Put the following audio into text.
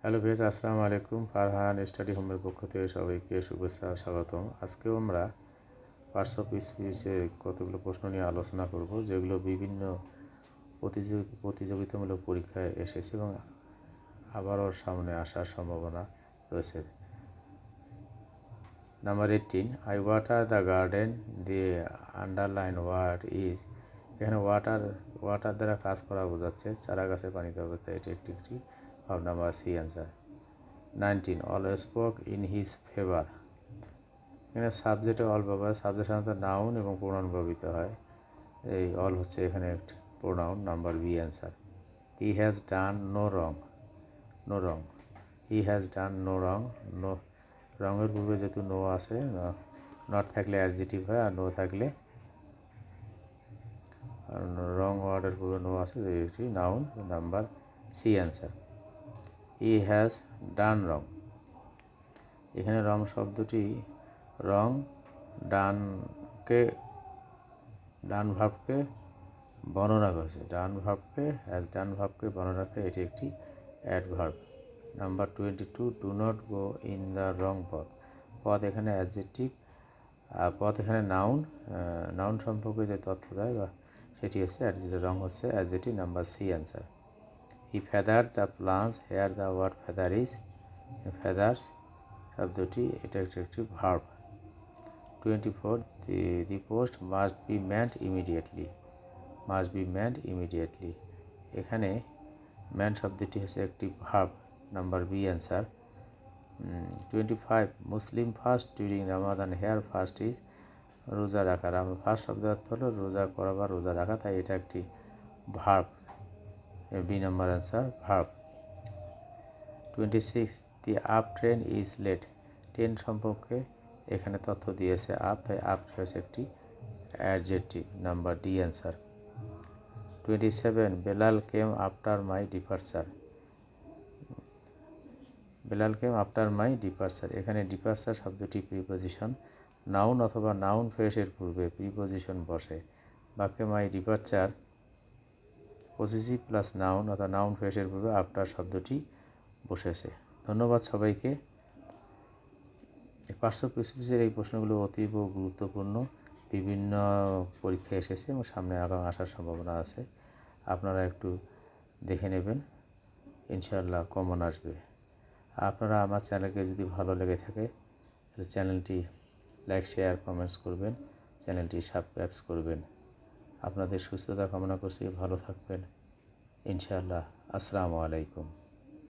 Hello viewers, আসসালামু আলাইকুম। Farhan study হোমের পক্ষ থেকে সবাইকে শুভেচ্ছা ও স্বাগতম। আজকেও আমরা পার্টস অফ স্পিচের কতগুলো প্রশ্ন নিয়ে আলোচনা করব, যেগুলো বিভিন্ন প্রতিযোগিতামূলক পরীক্ষায় এসেছে এবং আবারও সামনে আসার সম্ভাবনা রয়েছে। Number 18, I water the garden, the underline word is. এখানে ওয়াটার দ্বারা কাজ করা বোঝাচ্ছে, চারা গাছে পানি দেওয়া বোঝাচ্ছে। এটি একটি ভাব। Number C answer. 19, all spoke in his favour. এখানে সাবজেক্টে অল ব্যবহার। সাবজেক্ট সাধারণত নাউন এবং প্রোনাউন ব্যবহৃত হয়। এই অল হচ্ছে এখানে একটি pronoun. Number B answer. He has done no wrong. No wrong, he has done no wrong. No রঙের পূর্বে যেহেতু নো আছে, নট থাকলে অ্যাডজেটিভ হয়, আর নো থাকলে রং ওয়ার্ডের পূর্বে নো আছে, এটি noun. Number C answer. He has done wrong. এখানে রং শব্দটি রং ডান ভাবকে বর্ণনা করেছে। ডান ভাবকে বর্ণনা করে, এটি একটি adverb. Number 22, do not go in the wrong পথ। পথ এখানে অ্যাডজেক্টিভ, পথ এখানে নাউন সম্পর্কে যে তথ্য দেয় বা সেটি হচ্ছে অ্যাডজেক্টিভ, রং হচ্ছে adjective. Number C answer. He feather the plants, here the word feather is. Feathers শব্দটি এটা একটি verb. 24, the post must be manned immediately. Must be manned immediately, এখানে ম্যান শব্দটি হচ্ছে একটি verb. Number B answer. 25, Muslim fast during Ramadan, here fast is. রোজা রাখা। Fast শব্দের অর্থ হলো রোজা করা বা রোজা রাখা, তাই এটা একটি verb. B number answer, verb. 26, the up train is late. Train সম্পর্কে এখানে তথ্য দিয়েছে আপ, তাই আপ হচ্ছে একটি adjective. Number D answer. 27, Belal came after my departure. Belal came after my departure, এখানে ডিপারচার শব্দটি প্রিপোজিশন। নাউন অথবা নাউন ফ্রেজের পূর্বে প্রিপোজিশন বসে। বাক্যে my departure positive plus noun অথবা নাউন ফ্রেজের পূর্বে আফটার শব্দটি বসেছে। ধন্যবাদ সবাইকে। পার্টস অফ স্পিচের এই প্রশ্নগুলো অতীব গুরুত্বপূর্ণ, বিভিন্ন পরীক্ষায় এসেছে এবং সামনে আগাম আসার সম্ভাবনা আছে। আপনারা একটু দেখে নেবেন, ইনশাআল্লাহ কমন আসবে। আপনারা আমার চ্যানেলকে যদি ভালো লেগে থাকে তাহলে চ্যানেলটি লাইক, শেয়ার, কমেন্টস করবেন, চ্যানেলটি সাবস্ক্রাইব করবেন। আপনাদের সুস্থতা কামনা করছি, ভালো থাকবেন ইনশাআল্লাহ। আসসালামু আলাইকুম।